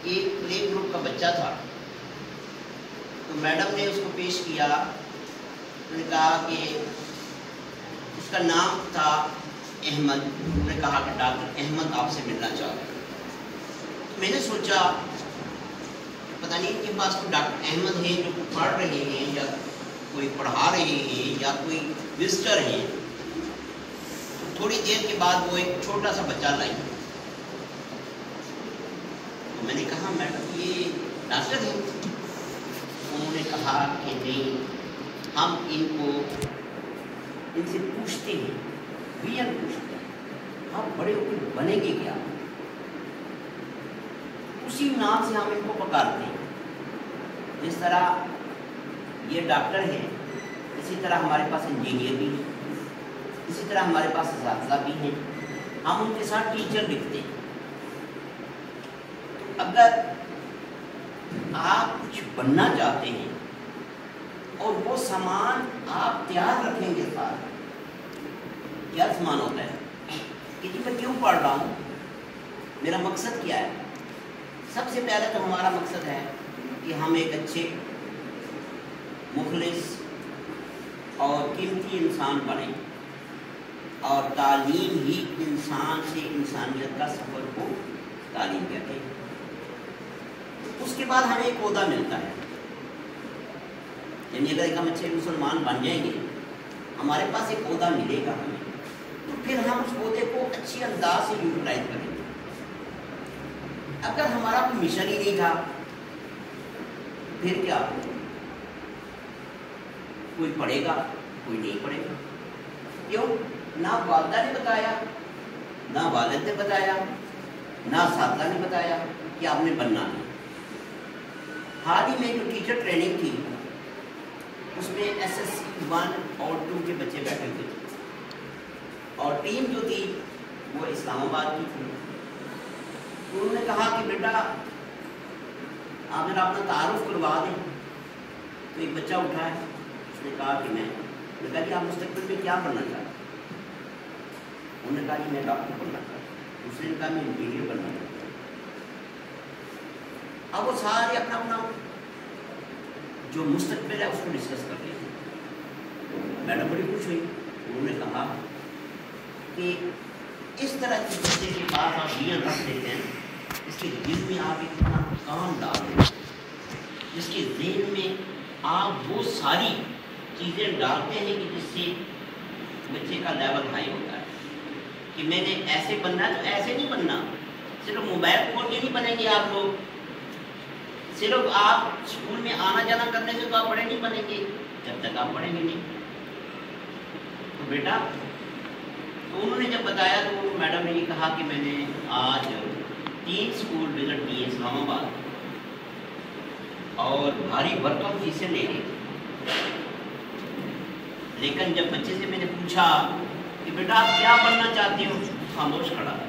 ایک play group کا بچہ تھا، تو میڈم نے اس کو پیش کیا، انہوں نے کہا کہ اس کا نام تھا احمد، انہوں نے کہا کہ ڈاکٹر احمد آپ سے ملنا چاہتا ہے۔ میں نے سوچا پتہ نہیں ان کے پاس کوئی ڈاکٹر احمد ہے جو پڑھ رہے ہیں یا کوئی پڑھا رہے ہیں یا کوئی وزٹر ہیں۔ تو تھوڑی دیر کے بعد وہ ایک چھوٹا سا بچہ لائی، تو میں نے کہا میڈم یہ ڈاکٹر ہیں؟ انہوں نے کہا کہ نہیں، ہم ان سے پوچھتے ہیں، پوچھتے ہیں آپ بڑے ہو کے بنیں گے کیا؟ اسی نام سے ہم ان کو پکارتے ہیں۔ جس طرح یہ ڈاکٹر ہیں، اسی طرح ہمارے پاس انجینئر بھی ہیں، اسی طرح ہمارے پاس اساتذہ بھی ہیں، ہم ان کے ساتھ ٹیچر لکھتے ہیں۔ تو اگر آپ کچھ بننا چاہتے ہیں اور وہ سامان آپ تیار رکھیں گے ساتھ، کیا سامان ہوتا ہے کہ جی میں کیوں پڑھ رہا ہوں، میرا مقصد کیا ہے؟ سب سے پہلے تو ہمارا مقصد ہے کہ ہم ایک اچھے مخلص اور قیمتی انسان بنیں، اور تعلیم ہی انسان سے انسانیت کا سفر کو تعلیم کہتے ہیں۔ اس کے بعد ہمیں ایک عہدہ ملتا ہے، یعنی اگر ہم اچھے مسلمان بن جائیں گے، ہمارے پاس ایک عہدہ ملے گا ہمیں، تو پھر ہم اس عہدے کو اچھی انداز سے یوٹیلائز کریں گے۔ اگر ہمارا کوئی مشن ہی نہیں تھا، پھر کیا؟ کوئی پڑھے گا، کوئی نہیں پڑھے گا۔ کیوں؟ نہ والدہ نے بتایا، نہ والد نے بتایا، نہ اساتذہ نے بتایا کہ آپ نے بننا ہے۔ حال ہی میں جو ٹیچر ٹریننگ تھی، اس میں SSC 1 اور 2 کے بچے بیٹھے ہوئے تھے، اور ٹیم جو تھی وہ اسلام آباد کی تھی۔ انہوں نے کہا کہ بیٹا آپ ذرا اپنا تعارف کروا دیں۔ تو ایک بچہ اٹھا ہے، اس نے کہا کہ میں نے کہا کہ آپ مستقبل میں کیا بننا چاہتے ہیں؟ انہوں نے کہا کہ میں ڈاکٹر بننا چاہتا ہوں، دوسرے نے کہا میں انجینئر بننا چاہتا ہوں۔ اب وہ سارے اپنا اپنا جو مستقبل ہے اس کو ڈسکس کر رہے ہیں۔ میڈم بڑی خوش ہوئی، انہوں نے کہا کہ اس طرح کی بچے کے پاس آپ یہ رکھ دیتے ہیں، اس کے دل میں آپ ایک اپنا کام ڈال دیں، جس کے ذہن میں آپ وہ ساری چیزیں ڈالتے ہیں کہ جس سے بچے کا لیول ہائی ہوتا ہے کہ میں نے ایسے بننا ہے۔ تو ایسے نہیں بننا، صرف موبائل کھول کے نہیں بنیں گے آپ لوگ، صرف آپ اسکول میں آنا جانا کرنے سے تو آپ بڑے نہیں بنیں گے جب تک آپ پڑھیں گے نہیں۔ تو بیٹا، تو انہوں نے جب بتایا تو میڈم نے یہ کہا کہ میں نے آج 3 اسکول وزٹ کیے اسلام آباد، اور بھاری برکم فیسیں لے لی، لیکن جب بچے سے میں نے پوچھا کہ بیٹا آپ کیا بننا چاہتے ہو، خاموش کھڑا ہے۔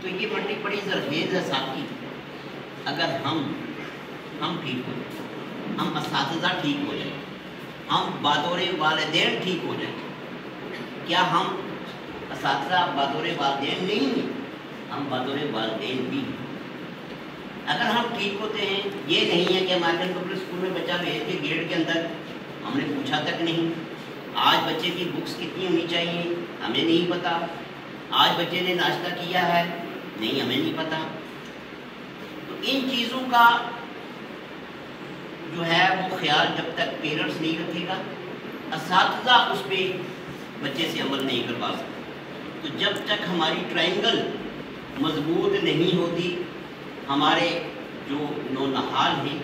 تو یہ بڑی زرخیز ہے ساتھی، اگر ہم ٹھیک ہو جائیں، ہم اساتذہ ٹھیک ہو جائیں، ہم بطور والدین ٹھیک ہو جائیں۔ کیا ہم اساتذہ بطور والدین نہیں ہیں؟ ہم بطور والدین بھی ہیں۔ اگر ہم ٹھیک ہوتے ہیں، یہ نہیں ہے کہ ہم آج پبلک اسکول میں بچہ بھیج کے گیٹ کے اندر ہم نے پوچھا تک نہیں، آج بچے کی بکس کتنی ہونی چاہیے ہمیں نہیں پتا، آج بچے نے ناشتہ کیا ہے نہیں، ہمیں نہیں پتا۔ تو ان چیزوں کا جو ہے وہ خیال جب تک پیرنٹس نہیں رکھے گا، اساتذہ اس پہ بچے سے عمل نہیں کروا سکتے۔ تو جب تک ہماری ٹرائنگل مضبوط نہیں ہوتی، ہمارے جو نونہال ہیں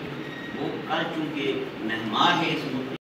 وہ کل چونکہ مہمان ہے اس ملک